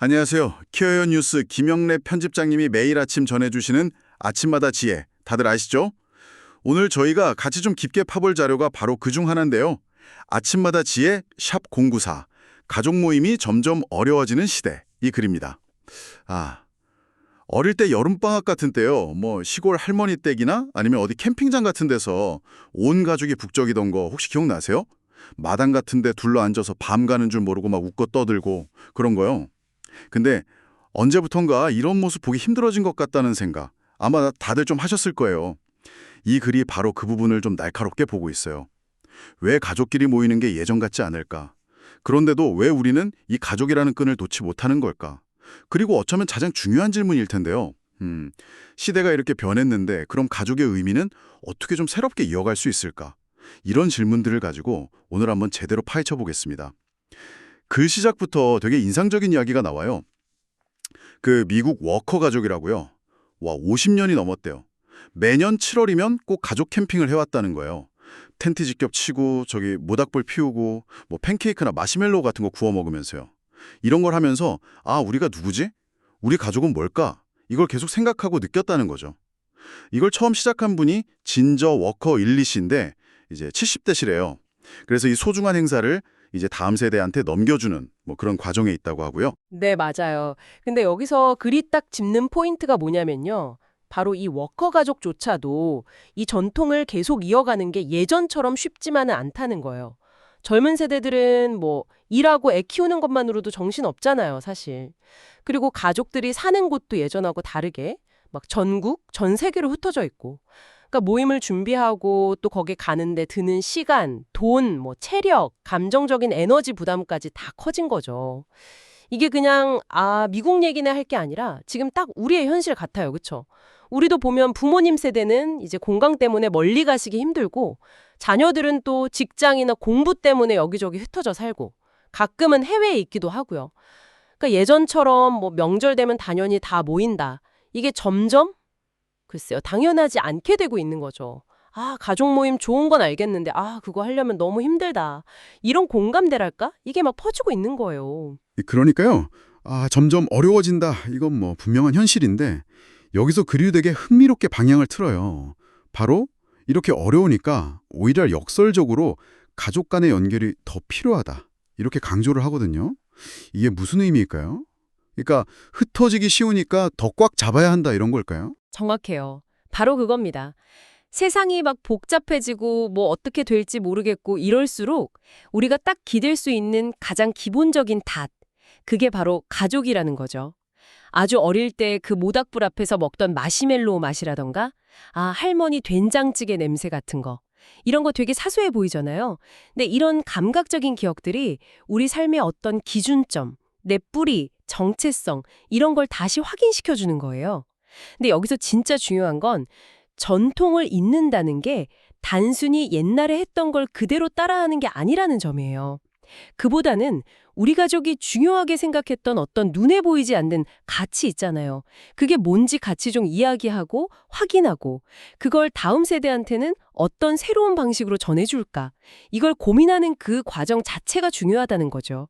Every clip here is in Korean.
안녕하세요. 키어요 뉴스 김영래 편집장님이 매일 아침 전해주시는 아침마다 지혜, 다들 아시죠? 오늘 저희가 같이 좀 깊게 파볼 자료가 바로 그중 하나인데요. 아침마다 지혜 샵 094, 가족 모임이 점점 어려워지는 시대, 이 글입니다. 어릴 때 여름방학 같은 때요. 시골 할머니 댁이나 아니면 어디 캠핑장 같은 데서 온 가족이 북적이던 거 혹시 기억나세요? 마당 같은 데 둘러앉아서 밤 가는 줄 모르고 막 웃고 떠들고 그런 거요. 근데 언제부턴가 이런 모습 보기 힘들어진 것 같다는 생각 아마 다들 좀 하셨을 거예요. 이 글이 바로 그 부분을 좀 날카롭게 보고 있어요. 왜 가족끼리 모이는 게 예전 같지 않을까? 그런데도 왜 우리는 이 가족이라는 끈을 놓지 못하는 걸까? 그리고 어쩌면 가장 중요한 질문일 텐데요. 시대가 이렇게 변했는데 그럼 가족의 의미는 어떻게 좀 새롭게 이어갈 수 있을까? 이런 질문들을 가지고 오늘 한번 제대로 파헤쳐 보겠습니다. 글 시작부터 되게 인상적인 이야기가 나와요. 그 미국 워커 가족이라고요. 와, 50년이 넘었대요. 매년 7월이면 꼭 가족 캠핑을 해왔다는 거예요. 텐트 직접 치고 저기 모닥불 피우고 팬케이크나 마시멜로우 같은 거 구워 먹으면서요. 이런 걸 하면서 우리가 누구지? 우리 가족은 뭘까? 이걸 계속 생각하고 느꼈다는 거죠. 이걸 처음 시작한 분이 진저 워커 일리시인데 이제 70대시래요. 그래서 이 소중한 행사를 이제 다음 세대한테 넘겨주는 그런 과정에 있다고 하고요. 네, 맞아요. 근데 여기서 글이 딱 짚는 포인트가 뭐냐면요. 바로 이 워커 가족조차도 이 전통을 계속 이어가는 게 예전처럼 쉽지만은 않다는 거예요. 젊은 세대들은 일하고 애 키우는 것만으로도 정신 없잖아요, 사실. 그리고 가족들이 사는 곳도 예전하고 다르게 막 전국, 전 세계로 흩어져 있고. 그러니까 모임을 준비하고 또 거기 가는데 드는 시간, 돈, 체력, 감정적인 에너지 부담까지 다 커진 거죠. 이게 그냥 미국 얘기네 할 게 아니라 지금 딱 우리의 현실 같아요. 그렇죠? 우리도 보면 부모님 세대는 이제 건강 때문에 멀리 가시기 힘들고 자녀들은 또 직장이나 공부 때문에 여기저기 흩어져 살고 가끔은 해외에 있기도 하고요. 그러니까 예전처럼 명절 되면 당연히 다 모인다. 이게 점점 글쎄요, 당연하지 않게 되고 있는 거죠. 가족 모임 좋은 건 알겠는데 그거 하려면 너무 힘들다. 이런 공감대랄까? 이게 막 퍼지고 있는 거예요. 그러니까요. 점점 어려워진다. 이건 분명한 현실인데 여기서 글이 되게 흥미롭게 방향을 틀어요. 바로 이렇게 어려우니까 오히려 역설적으로 가족 간의 연결이 더 필요하다. 이렇게 강조를 하거든요. 이게 무슨 의미일까요? 그러니까 흩어지기 쉬우니까 더 꽉 잡아야 한다 이런 걸까요? 정확해요. 바로 그겁니다. 세상이 막 복잡해지고 어떻게 될지 모르겠고 이럴수록 우리가 딱 기댈 수 있는 가장 기본적인 닷, 그게 바로 가족이라는 거죠. 아주 어릴 때 그 모닥불 앞에서 먹던 마시멜로우 맛이라던가, 할머니 된장찌개 냄새 같은 거. 이런 거 되게 사소해 보이잖아요. 근데 이런 감각적인 기억들이 우리 삶의 어떤 기준점, 내 뿌리, 정체성, 이런 걸 다시 확인시켜주는 거예요. 근데 여기서 진짜 중요한 건 전통을 잇는다는 게 단순히 옛날에 했던 걸 그대로 따라하는 게 아니라는 점이에요. 그보다는 우리 가족이 중요하게 생각했던 어떤 눈에 보이지 않는 가치 있잖아요. 그게 뭔지 같이 좀 이야기하고 확인하고 그걸 다음 세대한테는 어떤 새로운 방식으로 전해줄까. 이걸 고민하는 그 과정 자체가 중요하다는 거죠.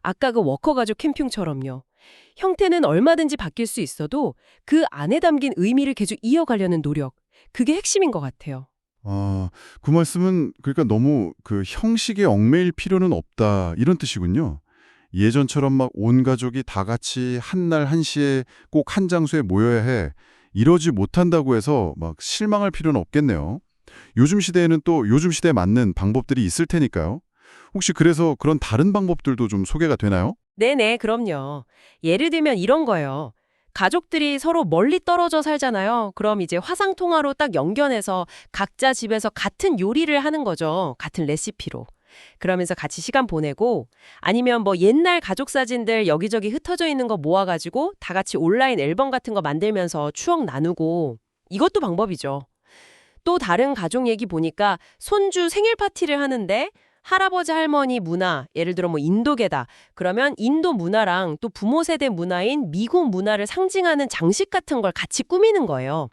아까 그 워커 가족 캠핑처럼요. 형태는 얼마든지 바뀔 수 있어도 그 안에 담긴 의미를 계속 이어가려는 노력. 그게 핵심인 것 같아요. 그 말씀은 그러니까 너무 그 형식에 얽매일 필요는 없다 이런 뜻이군요. 예전처럼 막 온 가족이 다 같이 한 날 한시에 꼭 한 장소에 모여야 해. 이러지 못한다고 해서 막 실망할 필요는 없겠네요. 요즘 시대에는 또 요즘 시대에 맞는 방법들이 있을 테니까요. 혹시 그래서 그런 다른 방법들도 좀 소개가 되나요? 네네, 그럼요. 예를 들면 이런 거예요. 가족들이 서로 멀리 떨어져 살잖아요. 그럼 이제 화상통화로 딱 연결해서 각자 집에서 같은 요리를 하는 거죠. 같은 레시피로. 그러면서 같이 시간 보내고 아니면 옛날 가족 사진들 여기저기 흩어져 있는 거 모아가지고 다 같이 온라인 앨범 같은 거 만들면서 추억 나누고 이것도 방법이죠. 또 다른 가족 얘기 보니까 손주 생일 파티를 하는데 할아버지 할머니 문화, 예를 들어 인도계다. 그러면 인도 문화랑 또 부모 세대 문화인 미국 문화를 상징하는 장식 같은 걸 같이 꾸미는 거예요.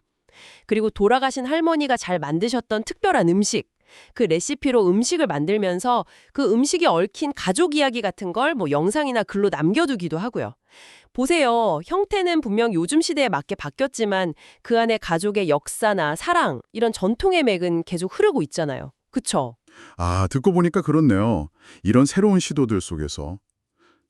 그리고 돌아가신 할머니가 잘 만드셨던 특별한 음식, 그 레시피로 음식을 만들면서 그 음식에 얽힌 가족 이야기 같은 걸 뭐 영상이나 글로 남겨두기도 하고요. 보세요. 형태는 분명 요즘 시대에 맞게 바뀌었지만 그 안에 가족의 역사나 사랑, 이런 전통의 맥은 계속 흐르고 있잖아요. 그쵸? 아, 듣고 보니까 그렇네요. 이런 새로운 시도들 속에서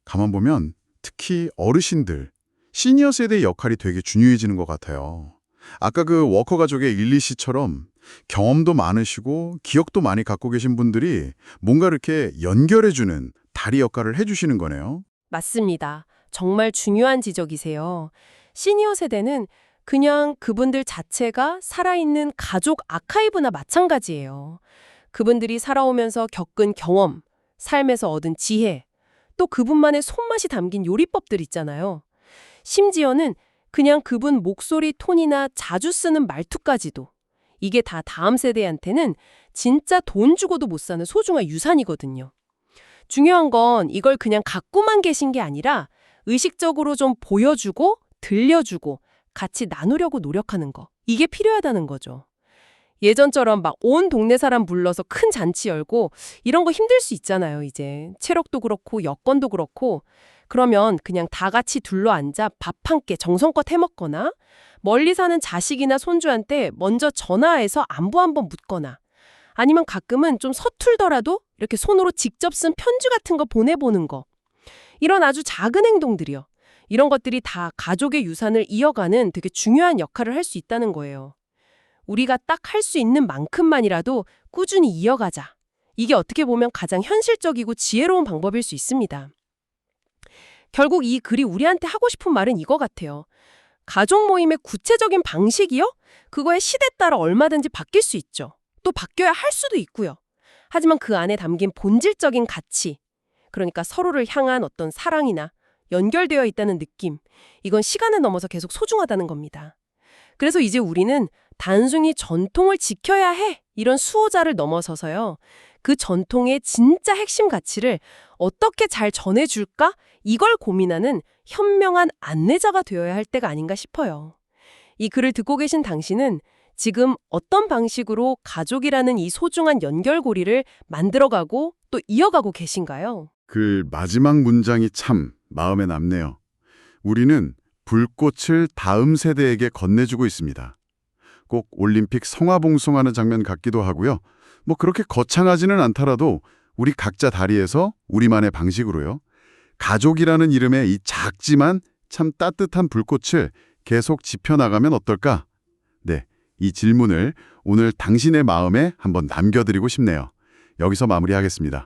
가만 보면 특히 어르신들, 시니어 세대의 역할이 되게 중요해지는 것 같아요. 아까 그 워커 가족의 일리 씨처럼 경험도 많으시고 기억도 많이 갖고 계신 분들이 뭔가 이렇게 연결해주는 다리 역할을 해주시는 거네요. 맞습니다. 정말 중요한 지적이세요. 시니어 세대는 그냥 그분들 자체가 살아있는 가족 아카이브나 마찬가지예요. 그분들이 살아오면서 겪은 경험, 삶에서 얻은 지혜, 또 그분만의 손맛이 담긴 요리법들 있잖아요. 심지어는 그냥 그분 목소리 톤이나 자주 쓰는 말투까지도. 이게 다 다음 세대한테는 진짜 돈 주고도 못 사는 소중한 유산이거든요. 중요한 건 이걸 그냥 갖고만 계신 게 아니라 의식적으로 좀 보여주고 들려주고 같이 나누려고 노력하는 거. 이게 필요하다는 거죠. 예전처럼 막 온 동네 사람 불러서 큰 잔치 열고 이런 거 힘들 수 있잖아요, 이제. 체력도 그렇고 여건도 그렇고. 그러면 그냥 다 같이 둘러앉아 밥 한 끼 정성껏 해먹거나 멀리 사는 자식이나 손주한테 먼저 전화해서 안부 한번 묻거나 아니면 가끔은 좀 서툴더라도 이렇게 손으로 직접 쓴 편지 같은 거 보내보는 거. 이런 아주 작은 행동들이요. 이런 것들이 다 가족의 유산을 이어가는 되게 중요한 역할을 할 수 있다는 거예요. 우리가 딱 할 수 있는 만큼만이라도 꾸준히 이어가자. 이게 어떻게 보면 가장 현실적이고 지혜로운 방법일 수 있습니다. 결국 이 글이 우리한테 하고 싶은 말은 이거 같아요. 가족 모임의 구체적인 방식이요? 그거에 시대 따라 얼마든지 바뀔 수 있죠. 또 바뀌어야 할 수도 있고요. 하지만 그 안에 담긴 본질적인 가치, 그러니까 서로를 향한 어떤 사랑이나 연결되어 있다는 느낌, 이건 시간을 넘어서 계속 소중하다는 겁니다. 그래서 이제 우리는 단순히 전통을 지켜야 해, 이런 수호자를 넘어서서요. 그 전통의 진짜 핵심 가치를 어떻게 잘 전해줄까? 이걸 고민하는 현명한 안내자가 되어야 할 때가 아닌가 싶어요. 이 글을 듣고 계신 당신은 지금 어떤 방식으로 가족이라는 이 소중한 연결고리를 만들어가고 또 이어가고 계신가요? 그 마지막 문장이 참 마음에 남네요. 우리는 불꽃을 다음 세대에게 건네주고 있습니다. 꼭 올림픽 성화봉송하는 장면 같기도 하고요. 뭐 그렇게 거창하지는 않더라도 우리 각자 다리에서 우리만의 방식으로요. 가족이라는 이름의 이 작지만 참 따뜻한 불꽃을 계속 지펴나가면 어떨까? 네, 이 질문을 오늘 당신의 마음에 한번 남겨드리고 싶네요. 여기서 마무리하겠습니다.